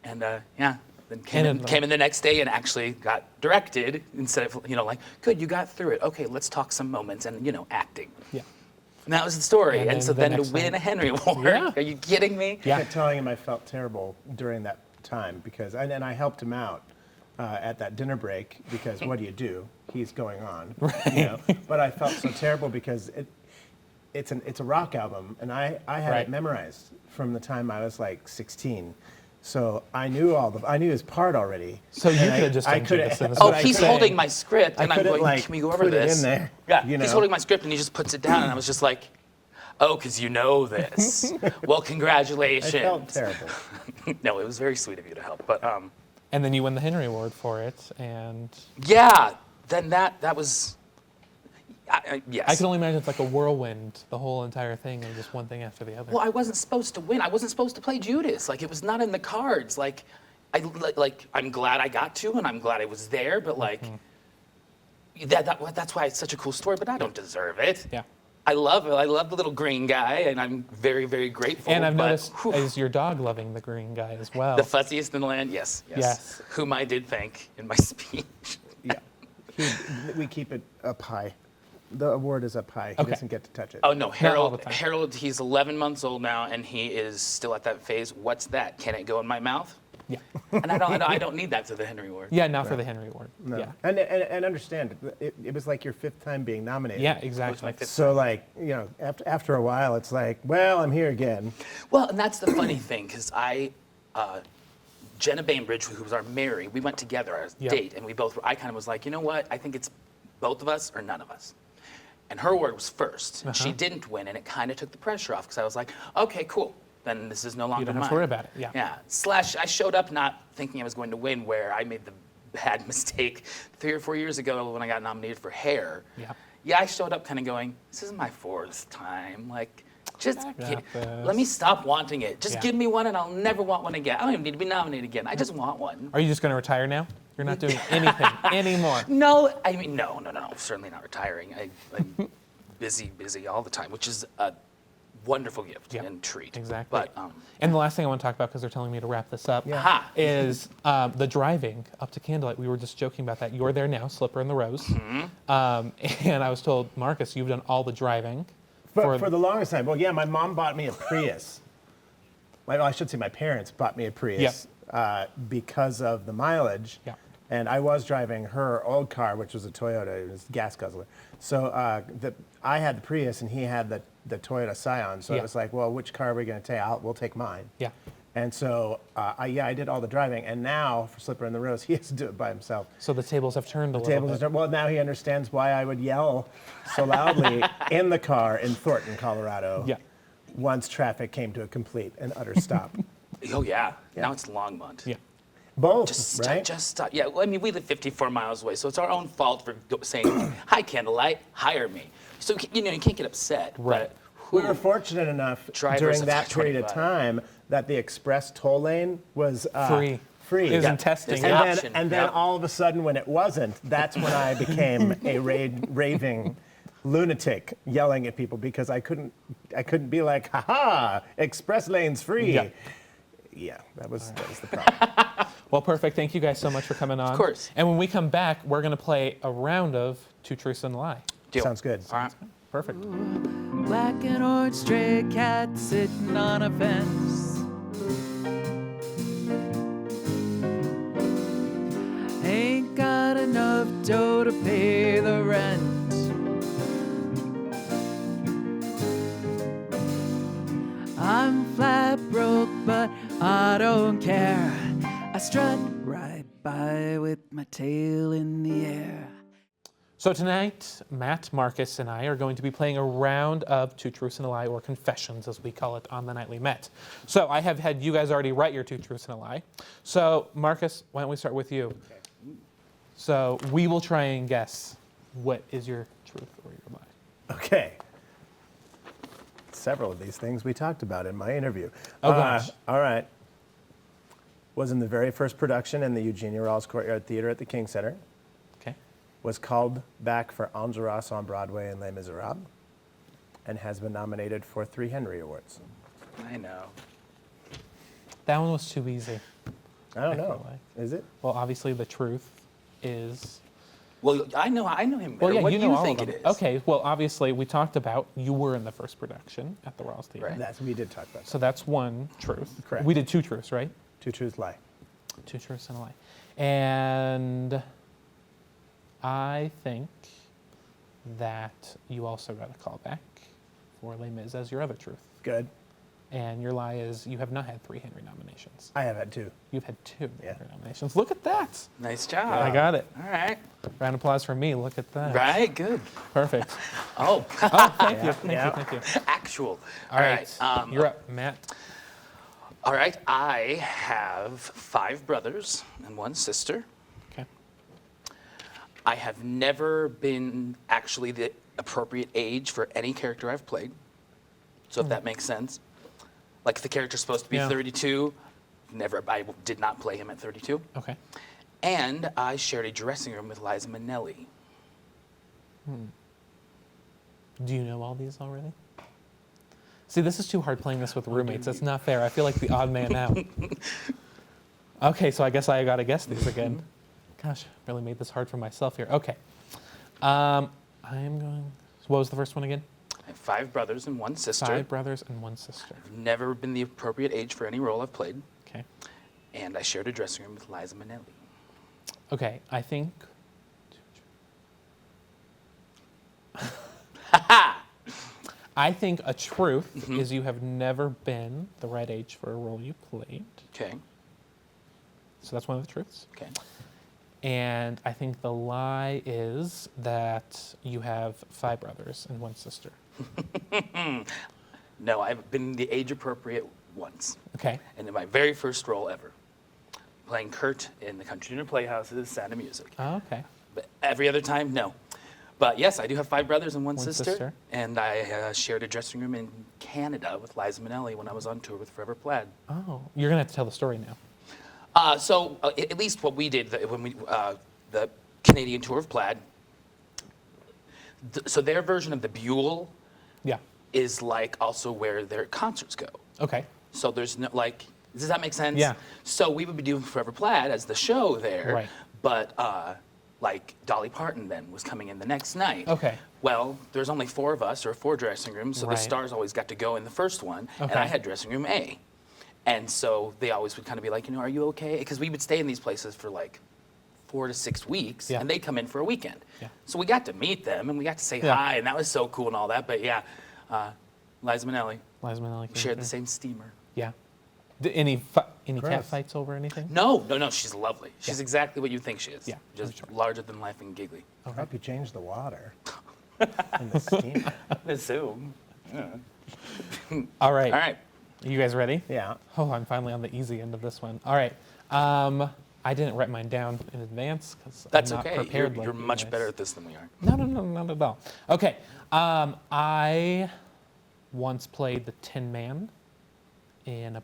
And then came in the next day and actually got directed instead of, good, you got through it. Okay, let's talk some moments and, acting. Yeah. And that was the story. And so then to win a Henry Award, are you kidding me? Yeah. I kept telling him I felt terrible during that time because, and I helped him out at that dinner break because what do? He's going on, right. But I felt so terrible because it's a rock album, and I had it memorized from the time I was like 16, So I knew his part already. So you And could have just I done could've- Judas in this but movie. I He's could've- holding my script, I and I'm couldn't, going, like, can we go over put it this? in there, Yeah, you he's know. holding my script, and he just puts it down, and I was just like, oh, because you know this. Well, congratulations. I felt terrible. No, it was very sweet of you to help. But And then you win the Henry Award for it, and yeah, then that was, yes. I can only imagine it's like a whirlwind, the whole entire thing, and just one thing after the other. Well, I wasn't supposed to win. I wasn't supposed to play Judas. Like, it was not in the cards. Like, I'm glad I got to, and I'm glad I was there, but like, that's why it's such a cool story, but I don't deserve it. Yeah. I love it. I love the little green guy, and I'm very, very grateful. And I've but, noticed whew, is your dog loving the green guy as well. the fuzziest in the land, yes. Yes. Whom I did thank in my speech. Yeah. We keep it up high. The award is up high. He Okay. doesn't get to touch it. Oh no, all the Harold! time. Harold, he's 11 months old now, and he is still at that phase. What's that? Can it go in my mouth? Yeah. And I don't need that for the Henry Award. Yeah, not for the Henry Award. No. Yeah. And understand, it was like your 5th time being nominated. Yeah, It was exactly. my 5th So like, you know, after a while, it's like, well, I'm here again. Well, and that's the funny thing, because Jenna Bainbridge, who was our Mary, we went together our Yeah. date, and I kind of was like, you know what? I think it's both of us or none of us. And her award was first. And she didn't win, and it kind of took the pressure off, because I was like, okay, cool. Then this is no longer You don't mine. have to worry about it. Yeah. Yeah. Slash, I showed up not thinking I was going to win, where I made the bad mistake 3 or 4 years ago when I got nominated for Hair. Yeah. Yeah, I showed up kind of going, this is my 4th time. Like, just Got let me this. stop wanting it. Just Yeah. give me one, and I'll never want one again. I don't even need to be nominated again. I just want one. Are you just going to retire now? You're not doing anything anymore. No, I mean, no. Certainly not retiring. I'm busy all the time, which is a wonderful gift Yeah, and treat. Exactly. But and the last thing I want to talk about, because they're telling me to wrap this up, Aha. is the driving up to Candlelight. We were just joking about that. You're there now, Slipper in the Rose. And I was told, Marcus, you've done all the driving. For the longest time. Well, yeah, my mom bought me a Prius. Well, I should say my parents bought me a Prius because of the mileage. Yeah. And I was driving her old car, which was a Toyota. It was a gas guzzler. So I had the Prius, and he had the Toyota Scion. So Yeah. it was like, well, which car are we going to take? We'll take mine. Yeah. And so, I did all the driving. And now, for Slipper in the Rose, he has to do it by himself. So the tables have turned a little bit. Well, now he understands why I would yell so loudly in the car in Thornton, Colorado. Yeah. Once traffic came to a complete and utter stop. oh yeah. Now it's Longmont. Yeah. Both, Just right? stop. Yeah, well, I mean, we live 54 miles away, so it's our own fault for saying, hi, Candlelight, hire me. So, you can't get upset. Right. But We were fortunate enough Drivers during of that period of 25. time that the express toll lane was Free. Free. It was in testing. There's an Yeah. option. And then Yep. all of a sudden, when it wasn't, that's when I became a raving lunatic, yelling at people because I couldn't be like, ha, express lanes free. Yeah. Yeah, that was the problem. Well, perfect. Thank you guys so much for coming on. Of course. And when we come back, we're going to play a round of Two Truths and a Lie. Deal. Sounds good. All right. Perfect. Black and orange stray cat sitting on a fence. Ain't got enough dough to pay the rent. I'm flat broke, but I don't care. I strut right by with my tail in the air. So tonight, Matt, Marcus, and I are going to be playing a round of Two Truths and a Lie, or Confessions, as we call it on the Nightly Met. So I have had you guys already write your Two Truths and a Lie. So Marcus, why don't we start with you? Okay. So we will try and guess what is your truth or your lie. Okay. Several of these things we talked about in my interview. Oh, gosh. All right. Was in the very first production in the Eugenia Rawls Courtyard Theater at the King Center. Okay. Was called back for Enjolras on Broadway and Les Miserables, and has been nominated for 3 Henry Awards. I know. That one was too easy. I don't feel know. like. Is it? Well, obviously the truth is... Well, I know him better. Well, yeah, what you do know you all think of it them. is? Okay, well, obviously we talked about you were in the first production at the Rawls Theater. Right. We did talk about that. So that's one truth. Correct. We did 2 truths, right? 2 truths, lie. 2 truths and a lie. And I think that you also got a call back for Les Mis as your other truth. Good. And your lie is you have not had 3 Henry nominations. I have had 2. You've had 2 Henry nominations. Look at that. Nice job. I got it. All right. Round of applause for me. Look at that. Right, good. Perfect. Oh. Thank you. Thank you. Actual. All right. You're up, Matt. All right. I have 5 brothers and 1 sister. Okay. I have never been actually the appropriate age for any character I've played. So if that makes sense. Like if the character's supposed to be 32, I did not play him at 32. Okay. And I shared a dressing room with Liza Minnelli. Do you know all these already? See, this is too hard playing this with roommates. That's not fair. I feel like the odd man out. Okay, so I guess I gotta guess these again. Gosh, really made this hard for myself here. Okay. I am going. What was the first one again? I have 5 brothers and 1 sister. 5 brothers and 1 sister. I've never been the appropriate age for any role I've played. Okay. And I shared a dressing room with Liza Minnelli. Okay, I think. I think a truth is you have never been the right age for a role you played. Okay. So that's one of the truths. Okay. And I think the lie is that you have 5 brothers and 1 sister. No, I've been the age appropriate once. Okay. And in my very first role ever, playing Kurt in the Country Dinner Playhouse's Sound of Music. Oh, okay. But every other time, no. But yes, I do have 5 brothers and 1 One sister. sister. And I shared a dressing room in Canada with Liza Minnelli when I was on tour with Forever Plaid. Oh, you're gonna have to tell the story now. At least what we did when we the Canadian tour of Plaid. So their version of the Buell Yeah. is like also where their concerts go. Okay. So there's no like, does that make sense? Yeah. So we would be doing Forever Plaid as the show there. Right. But like Dolly Parton then was coming in the next night. Okay. Well, there's only 4 of us or 4 dressing rooms, so Right. the stars always got to go in the first one, and Okay. I had dressing room A. And so they always would kind of be like, are you okay? Because we would stay in these places for like 4 to 6 weeks, Yeah. and they'd come in for a weekend. Yeah. So we got to meet them, and we got to say Yeah. hi, and that was so cool and all that. But yeah, Liza Minnelli. Liza Minnelli. We shared the same steamer. Yeah. Any cat Gross. fights over anything? No, she's lovely. She's Yeah. exactly what you think she is. Yeah, Just I'm sure. larger than life and giggly. I hope you change the water. And the steam. Assume. All right. All right. You guys ready? Yeah. Oh, I'm finally on the easy end of this one. All right. I didn't write mine down in advance because That's I'm not okay. prepared. You're like you much guys. better at this than we are. No, not at all. Okay. I once played the Tin Man in a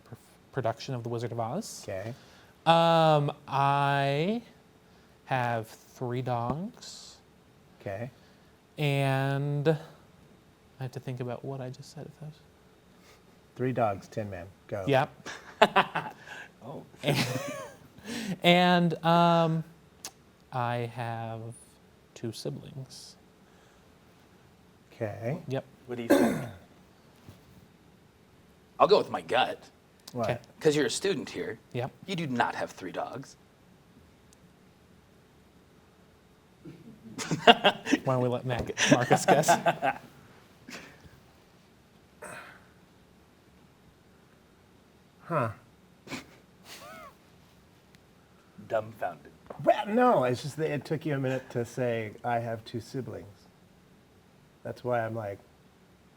production of The Wizard of Oz. Okay. I have 3 dogs, Okay. and I have to think about what I just said. If that was... 3 dogs, Tin Man. Go. Yep. Oh. And I have 2 siblings. Okay. Yep. What do you think? I'll go with my gut. What? Okay. Because you're a student here. Yep. You do not have 3 dogs. Why don't we let Markus guess? Huh. Dumbfounded. Well, no, it's just that it took you a minute to say, I have 2 siblings. That's why I'm like,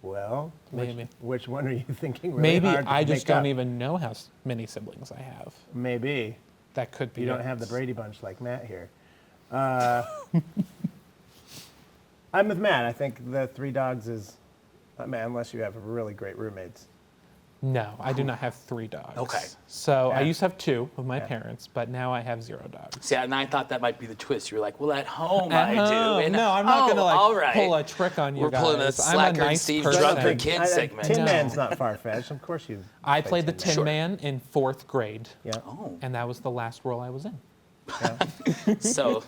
well, Maybe. which one are you thinking really Maybe hard to I just make don't up? even know how many siblings I have. Maybe. That could be You don't it. have the Brady Bunch like Matt here. I'm with Matt. I think the 3 dogs is, man, unless you have really great roommates. No, I do not have 3 dogs. Okay. So I Yeah. used to have 2 with my Yeah. parents, but now I have 0 dogs. See, and I thought that might be the twist. You're like, well, at home At I home. do. And, No, I'm not gonna all right. pull a trick on you We're guys. pulling a I'm a slacker nice Steve person. Drunk Kid I- segment. Tin No. Man's not far-fetched. Of course you. I played the Tin Sure. Man in 4th grade, Yeah. Oh, and that was the last role I was in. so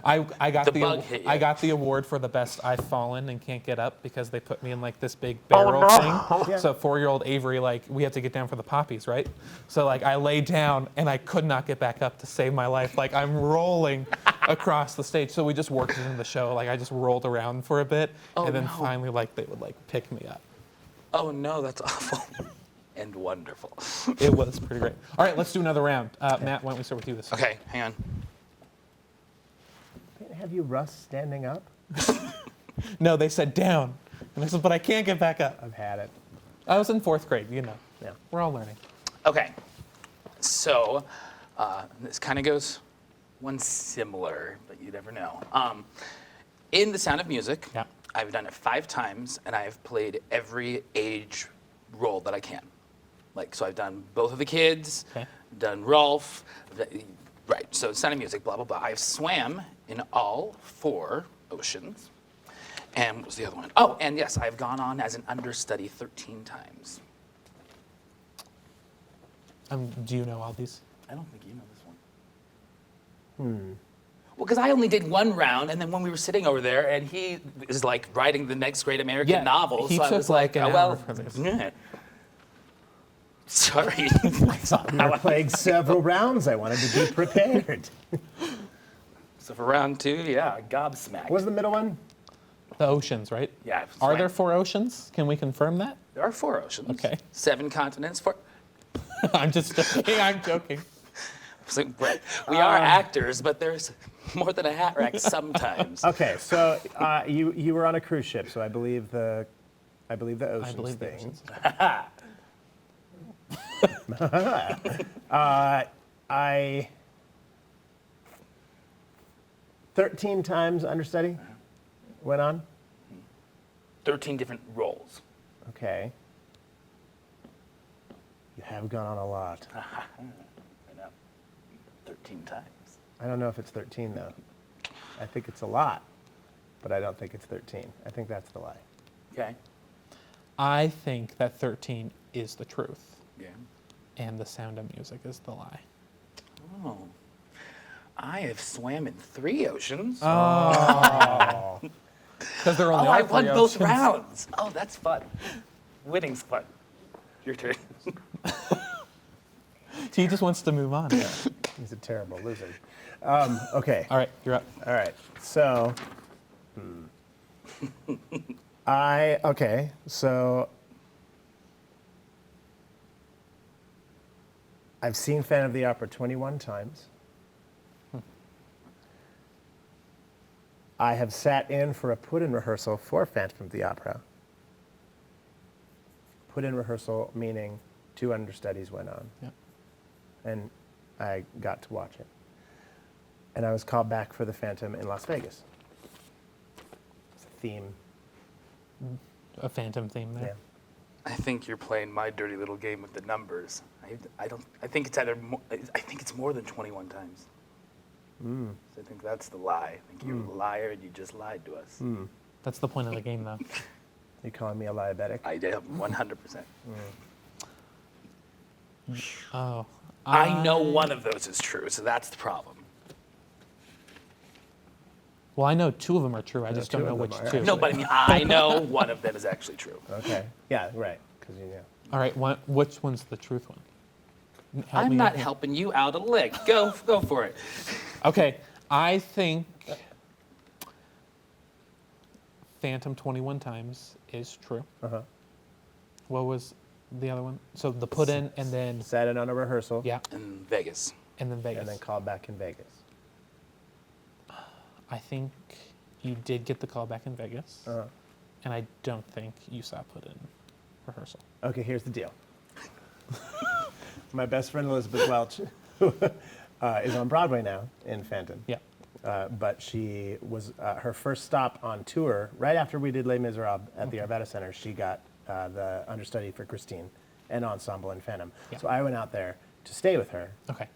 I got The bug hit you. I got the award for the best I've fallen and can't get up because they put me in like this big barrel thing. Yeah. So 4-year-old Avery, like we had to get down for the poppies, right? So like I laid down and I could not get back up to save my life. Like I'm rolling across the stage. So we just worked it in the show. Like I just rolled around for a bit, Oh, and then no. finally like they would like pick me up. oh no, that's awful. and wonderful. It was pretty great. All right, let's do another round. Matt, why don't we start with you this time? Okay, hang on. Have you Russ standing up? No, they said down. And I said, but I can't get back up. I've had it. I was in 4th grade, you know. Yeah. We're all learning. Okay, so this kind of goes one similar, but you never know. In The Sound of Music, Yeah. I've done it 5 times, and I've played every age role that I can. Like, so I've done both of the kids, Okay. done Rolf, right, so Sound of Music, blah, blah, blah. I've swam in all 4 oceans. And what was the other one? Oh, and yes, I've gone on as an understudy 13 times. Do you know all these? I don't think you know this one. Well, because I only did 1 round, and then when we were sitting over there, and he is like writing the next great American novel, he so I took was like, an oh, hour well, for this. yeah. Sorry. I thought we were playing several rounds. I wanted to be prepared. So for round 2, yeah, gobsmacked. What was the middle one? The oceans, right? Yeah. Are there 4 oceans? Can we confirm that? There are 4 oceans. Okay. 7 continents. 4. I'm just joking. I'm joking. So, we are actors, but there's more than a hat rack sometimes. Okay, so you were on a cruise ship, so I believe the oceans I believe the thing. oceans. I 13 times understudy went on. 13 different roles. Okay. You have gone on a lot. I know. 13 times. I don't know if it's 13 though. I think it's a lot, but I don't think it's 13. I think that's the lie. Okay. I think that 13 is the truth. Yeah. And The Sound of Music is the lie. Oh. I have swam in 3 oceans. Oh. Because there only Oh, are I 3 won both oceans. rounds. Oh, that's fun. Winning's fun. Your turn. He just wants to move on. Yeah. He's a terrible loser. Okay. All right, you're up. All right. So, so I've seen Phantom of the Opera 21 times. I have sat in for a put-in rehearsal for Phantom of the Opera. Put-in rehearsal meaning 2 understudies went on. Yep. And I got to watch it. And I was called back for the Phantom in Las Vegas. It's a theme. A Phantom theme there. Yeah. I think you're playing my dirty little game with the numbers. I think it's I think it's more than 21 times. So I think that's the lie. I think you're a liar and you just lied to us. That's the point of the game, though. You calling me a liabetic? I did 100%. Oh. I know one of those is true, so that's the problem. Well, I know 2 of them are true. I just don't 2 know of which them are 2. No, but I mean, I know one of them is actually true. Okay. Yeah, right. Because you know. All right, which one's the truth one? Help I'm me not out here. helping you out a lick. Go for it. Okay, I think Phantom 21 times is true. Uh-huh. What was the other one? So the put-in and then... Sat in on a rehearsal. Yeah, In Vegas. and then Vegas. And then called back in Vegas. I think you did get the call back in Vegas, Uh-huh. and I don't think you saw put-in rehearsal. Okay, here's the deal. My best friend Elizabeth Welch is on Broadway now in Phantom. Yeah. But she was her first stop on tour right after we did Les Miserables at the Arvada Center. She got the understudy for Christine and ensemble in Phantom. Yeah. So I went out there to stay with her Okay.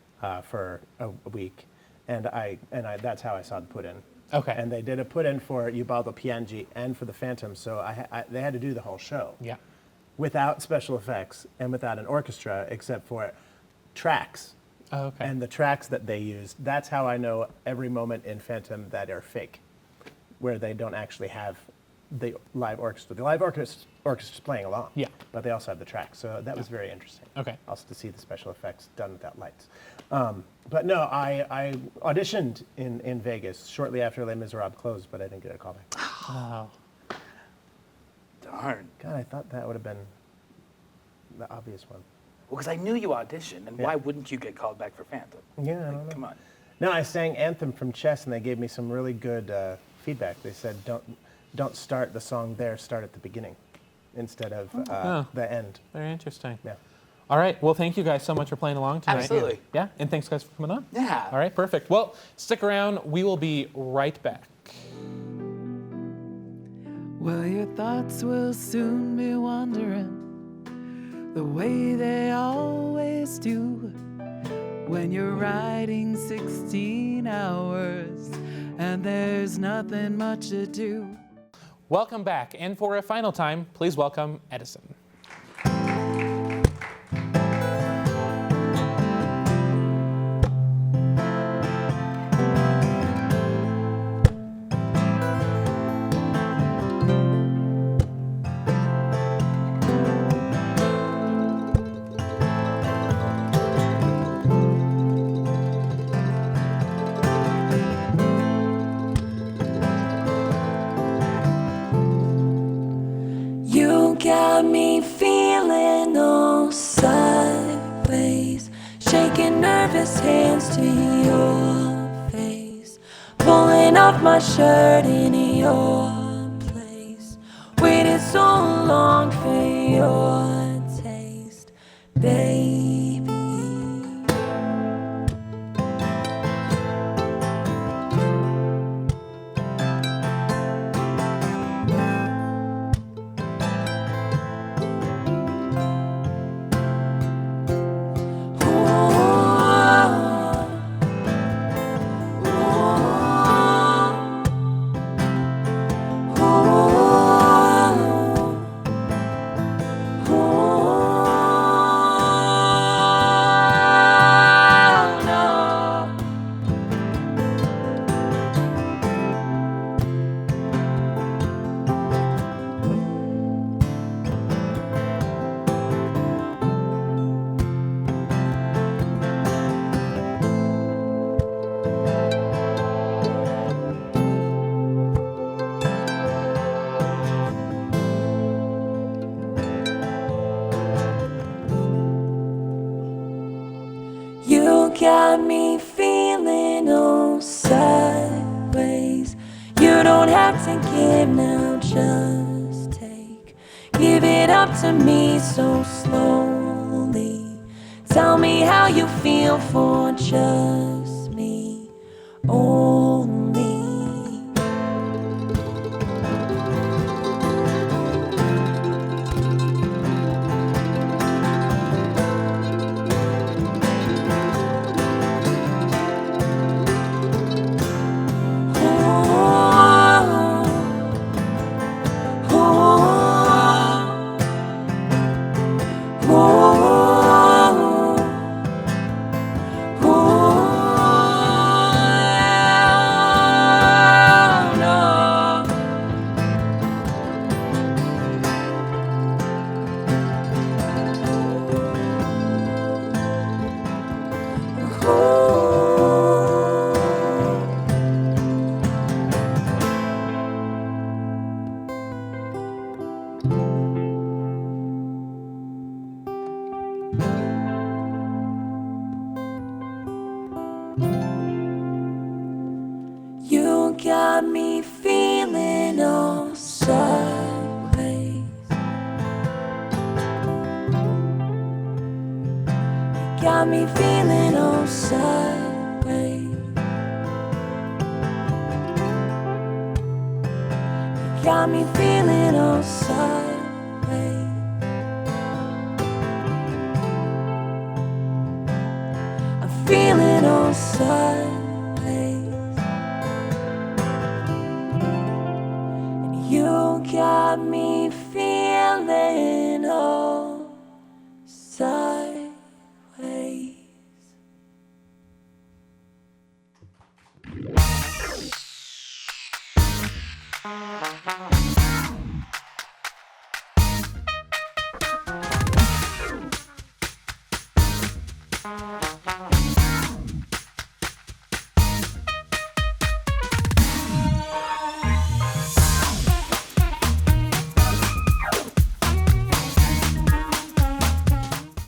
for a week, and I that's how I saw the put-in. Okay. And they did a put-in for Ubaldo Piangi and for the Phantom, so they had to do the whole show. Yeah. Without special effects and without an orchestra, except for tracks. Oh, okay. And the tracks that they used, that's how I know every moment in Phantom that are fake, where they don't actually have the live orchestra. The live orchestra's playing along, Yeah. but they also have the tracks. So that was very interesting. Okay. Also to see the special effects done without lights. But no, I auditioned in Vegas shortly after Les Miserables closed, but I didn't get a call back. Oh. Darn. God, I thought that would have been the obvious one. Well, because I knew you auditioned, and why wouldn't you get called back for Phantom? Yeah, I don't know. Come on. No, I sang Anthem from Chess, and they gave me some really good feedback. They said, don't start the song there, start at the beginning instead of the end. Very interesting. Yeah. All right. Well, thank you guys so much for playing along tonight. Absolutely. Yeah. And thanks, guys, for coming on. Yeah. All right. Perfect. Well, stick around. We will be right back. Well, your thoughts will soon be wandering the way they always do when you're riding 16 hours and there's nothing much to do. Welcome back. And for a final time, please welcome Edison. Got me feeling all sideways, shaking nervous hands to your face, pulling off my shirt in your place, waited so long for your taste, baby. Got me feeling all sideways. You don't have to give now, just take. Give it up to me so slowly. Tell me how you feel for just me only. You got me feeling all sideways. You got me feeling all sideways. You got me feeling all sideways. I'm feeling all sideways. You got me